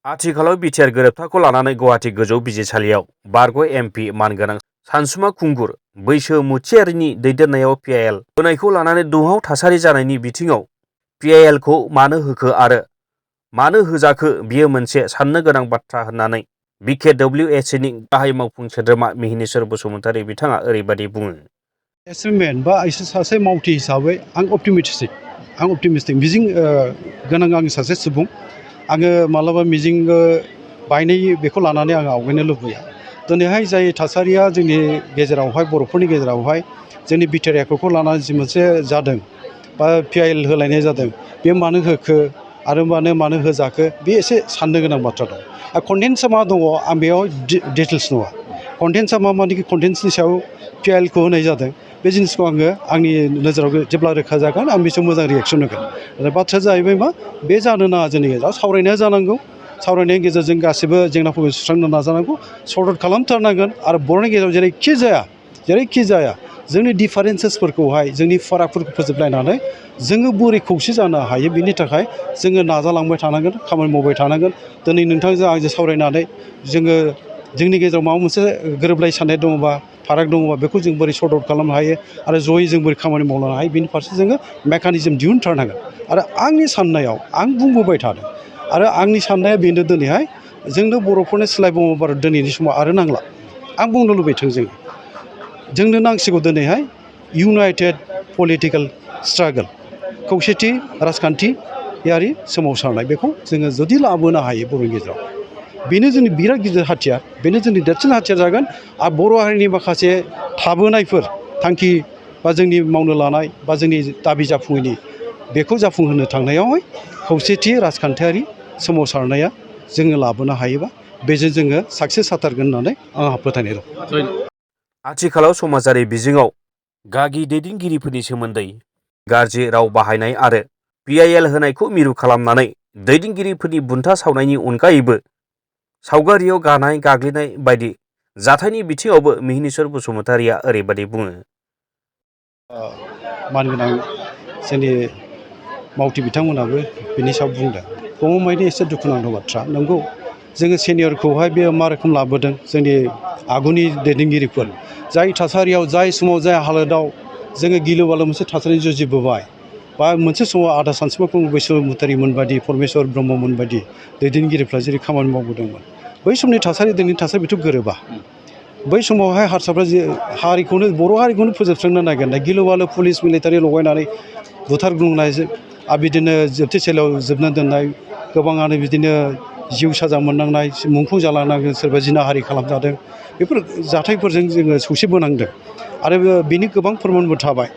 आथिखालाव बिटिआर गोरोबथाखौ लानानै गुवाहाटी गोजौ बिजिरसालियाव बारग' एमपि मानगोनां सानसुमा खुंगुर बैसो मुथियारिनि दैदेननायाव पिआइएल होनायखौ लानानै दुंहाव थासारि जानायनि बिथिङाव पिआइएलखौ मानो होखो आरो मानो होजाखो बियो मोनसे साननो गोनां बाथ्रा होननानै बिकेडब्लिउएचनि गाहाय मावफुं सोद्रोमा मिहिनीश्वर बसुमतारी बिथाङा ओरैबायदि बुङो। एसेमेन्ट बा सासे मावथि हिसाबै आं अप्टिमिस्टिक मिजिं गोनां आं सासे सुबुं। आङो मालाबा मिजिं बायनाय बेखौ लानानै आं आवगायनो लुबैया। दिनैहाय जाय थासारिया जोंनि गेजेरावहाय बर'फोरनि गेजेरावहाय जोंनि बिटिआर एकर्डखौ लानानै जि मोनसे जादों बा पिआइएल होलायनाय जादों बे मानो होखो आरो मानो होजाखो बे एसे साननो गोनां बाथ्रा दं। कन्टेन्सआ मा दङ आं बेयाव डिटेल्स नङा। कन्टेन्सआ मानेकि कन्टेन्सनि सायाव पिआइएलखौ होनाय जादों बे जिनिसखौ आङो आंनि नोजोराव जेब्ला रोखा जागोन आं बिसोर मोजां रिएक्सन होगोन। आरो बाथ्राया जाहैबाय मा बे जानो नाङा जोंनि गेजेराव सावरायनाया जानांगौ। सावरायनायनि गेजेरजों गासैबो जेंनाफोरखौ सुस्रांनो नाजानांगौ, सर्ट आउट खालामथारनांगोन आरो बर'नि गेजेराव जेरैखि जाया जोंनि डिफारेन्सेसफोरखौहाय जोंनि फारागफोरखौ फोजोबलायनानै जोङो बोरै खौसे जानो हायो बिनि थाखाय जोङो नाजालांबाय थानांगोन, खामानि मावबाय थानांगोन। दिनै नोंथांजों आंजों सावरायनानै जोङो जोंनि गेजेराव माबा मोनसे गोरोबलाय साननाय दङबा फाराग दङबा बेखौ जों बोरै सर्ट आउट खालामनो हायो आरो जयै जों बोरै खामानि मावनो हायो बेनि फारसे जोङो मेकानिजम दिहुनथारनांगोन। आरो आंनि साननायाव आं बुंबोबाय थादों आरो आंनि साननाया बेनो दिनैहाय जोंनो बर'फोरनो सोलाय बङाइगाव दिनैनि समाव आरो नांला। आं बुंनो लुबैथों जोंनो नांसिगौ दिनैहाय इउनाइटेड पलिटिकेल स्ट्रागोल, खौसेथि राजखान्थियारि सोमावसारनाय बेखौ जोङो जुदि लाबोनो हायो बर'नि गेजेराव बेनो जोंनि बिराद गिदिर हाथियार, बेनो जोंनि देरसिन हाथियार जागोन। आरो बर' हारिनि माखासे थाबोनायफोर थांखि बा जोंनि मावनो लानाय बा जोंनि दाबि जाफुङैनि बेखौ जाफुंहोनो थांनायावहाय खौसेथि राजखान्थियारि सोमावसारनाया जोङो लाबोनो हायोबा बेजों जोङो साक्सेस जाथारगोन होननानै आंहा फोथायनाय दं। आथिखालाव समाजारि बिजोङाव गागि दैदेनगिरिफोरनि सोमोन्दै गाज्रि राव बाहायनाय आरो पिआइएल होनायखौ मिरु खालामनानै दैदेनगिरिफोरनि बुन्था सावनायनि अनगायैबो सावगारियाव गानाय गाग्लिनाय बायदि जाथायनि बिथिङावबो मिहिनीश्वर बसुमतारीया ओरैबायदि बुङो। मानगोनां जोंनि मावथि बिथांमोनाबो बिनि सायाव बुंदों। गमामायैनो एसे दुखुनांथाव बाथ्रा। नंगौ जोङो सिनियरखौहाय बे मा रोखोम लाबोदों जोंनि आगुनि दैदेनगिरिफोर जाय थासारियाव जाय समाव जाय हालोदाव जोङो गिलु बालु मोनसे थासारि जुजिबोबाय बा मोनसे समाव आदा सानसुमा बसुमतारीमोन बायदि परमेश्वर ब्रह्ममोन बायदि दैदेनगिरिफ्रा जेरै खामानि मावबोदोंमोन बै समनि थासारि दिनैनि थासारि बेथ' गोरोबा। बै समावहाय हारसाफ्रा जे हारिखौनो बर' हारिखौनो फोजोबस्रांनो नागिरनाय गिलु बालु पुलिस मिलिटारि लगायनानै बुथारग्लुंनाय आरो बिदिनो जोबथेसालियाव जोबना दोननाय गोबाङानो बिदिनो जिउ साजा मोननांनाय मुंख्लं जालांनांदों, सोरबा जिनाहारि खालामजादों। बेफोर जाथायफोरजों जोङो सौसिबोनांदों आरो बेनि गोबां फोरमानबो थाबाय।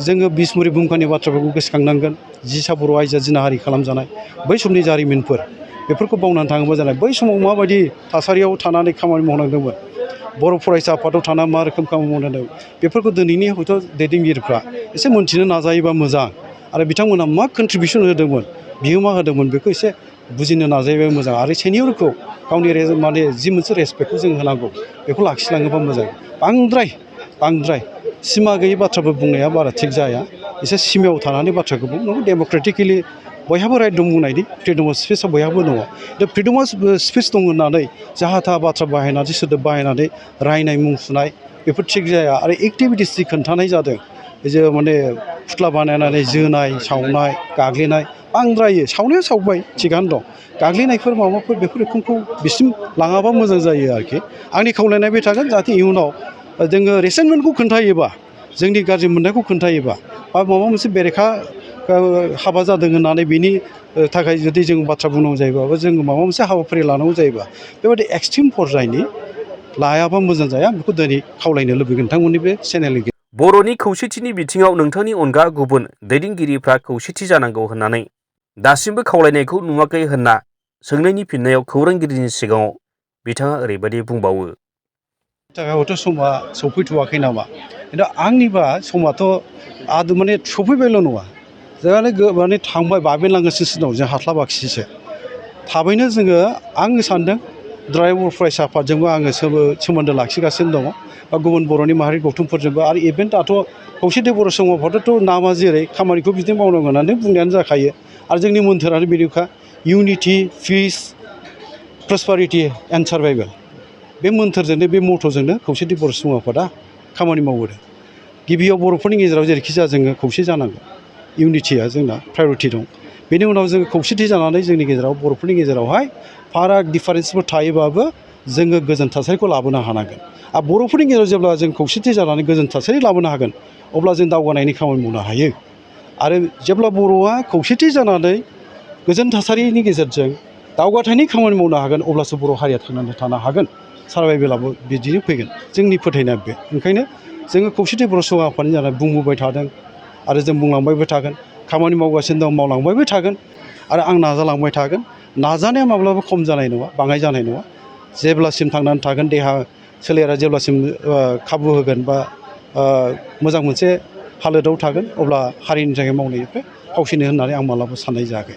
जोङो बिसमुरि भुमखानि बाथ्राफोरखौ गोसोखांनांगोन। जिसा बर' आइजोआ जिनाहारि खालामजानाय बै समनि जारिमिनफोर बेफोरखौ बावनानै थाङोबा जानाय बै समाव माबायदि थासारियाव थानानै खामानि मावनांदोंमोन, बर' फरायसा आफादाव थानानै मा रोखोम खामानि मावनांदों बेफोरखौ दिनैनि हयथ' दैदेनगिरिफ्रा एसे मोनथिनो नाजायोबा मोजां आरो बिथांमोना मा कन्ट्रिबिउसन होदोंमोन, बिहोमा होदोंमोन बेखौ एसे बुजिनो नाजायोबा मोजां आरो सेनियरखौ गावनि जि मोनसे रेसपेक्टखौ जों होनांगौ बेखौ लाखिलाङोबा मोजां। बांद्राय सिमा गैयै बाथ्राफोर बुंनाया बारा थिग जाया। एसे सिमायाव थानानै बाथ्राखौ बुं। नंगौ डेम'क्रेटिकेलि बयहाबो राइट दं बुंनायनि, फ्रिडम अफ स्पिचआ बयहाबो दङ। दा फ्रिडम अफ स्पिच दं होननानै जाहा थाहा बाथ्रा बाहायनानै सोदोब बाहायनानै रायनाय मुं सुनाय बेफोर थिग जाया। आरो एक्टिभिटिस जि खोन्थानाय जादों जे माने फुथ्ला बानायनानै जोनाय सावनाय गाग्लिनाय बांद्रायो। सावनाया सावबाय थिगानो दं, गाग्लिनायफोर माबाफोर बेफोर रोखोमखौ बिसिम लाङाबा मोजां जायो आरोखि। आंनि खावलायनाय बे थागोन जाहाथे इयुनाव जोङो रेसेन्टमेन्टखौ खोन्थायोबा, जोंनि गाज्रि मोननायखौ खोन्थायोबा बा माबा मोनसे बेरेखा हाबा जादों होननानै बिनि थाखाय जुदि जों बाथ्रा बुंनांगौ जायोबा बा जोङो माबा मोनसे हाबाफारि लानांगौ जायोबा बेबायदि एक्सट्रिम पर्यायनि लायाबा मोजां जाया। आं बेखौ दिनै खावलायनो लुबैगोन नोंथांमोननि बे चेनेलनि। बर'नि खौसेथिनि बिथिङाव नोंथांनि अनगा गुबुन दैदेनगिरिफ्रा खौसेथि जानांगौ होननानै दासिमबो खावलायनायखौ नुवाखै होनना सोंनायनि फिननायाव खौरांगिरिनि सिगाङाव बिथाङा ओरैबायदि बुंबावो। थाखायथ' समा सफैथ'वाखै नामा? खिन्थु आंनिबा समाथ' माने सफैबायल' नङा, माने थांबाय बाबेनलांगासिनो दं, जों हास्लाबाखिसैसो। थाबैनो जोङो आं सानदों द्राइबर फरायसा आफादजोंबो आङो सोमोन्दो लाखिगासिनो दङ बा गुबुन बर'नि माहारि गौथुमफोरजोंबो। आरो इभेन दाथ' खौसेथि बर' संघ आफादाथ' नामा जेरै खामानिखौ बिदिनो मावनांगौ होननानै बुंनायानो जाखायो। आरो जोंनि मोन्थोरानो बेनोखा इउनिटि, पिस प्रसपारिटि एन्ड सार्भाइभेल बे मोन्थोरजोंनो बे मट'जोंनो खौसेथि बर' सुबुं आफादा खामानि मावबोदों। गिबियाव बर'फोरनि गेजेराव जेरैखि जाया जोङो खौसे जानांगौ, इउनिटिया जोंना प्रायरिटि दं। बेनि उनाव जोङो खौसेथि जानानै जोंनि गेजेराव बर'फोरनि गेजेरावहाय फाराग डिफारेन्सफोर थायोबाबो जोङो गोजोन थासारिखौ लाबोनो हानांगोन। आरो बर'फोरनि गेजेराव जेब्ला जों खौसेथि जानानै गोजोन थासारि लाबोनो हागोन अब्ला जों दावगानायनि खामानि मावनो हायो। आरो जेब्ला बर'आ खौसेथि जानानै गोजोन थासारिनि गेजेरजों दावगाथायनि खामानि मावनो हागोन अब्लासो बर' हारिया थांनानै थानो हागोन। सार्भाइभेलाबो बिदिनो फैगोन। जोंनि फोथायनाया बे। ओंखायनो जोङो खौसेथि बर' सुबुं आफादनि जानानै बुंबोबाय थादों आरो जों बुंलांबायबो थागोन, खामानि मावगासिनो दं, मावलांबायबो थागोन आरो आं नाजालांबाय थागोन। नाजानाया माब्लाबा खम जानाय नङा, बाङाय जानाय नङा। जेब्लासिम थांनानै थागोन, देहा सोलेरा जेब्लासिम खाबु होगोन बा मोजां मोनसे हालोदाव थागोन अब्ला हारिनि थाखाय मावनायनिफ्राय फावसिनो होननानै आं मालाबाबो साननाय जायाखै।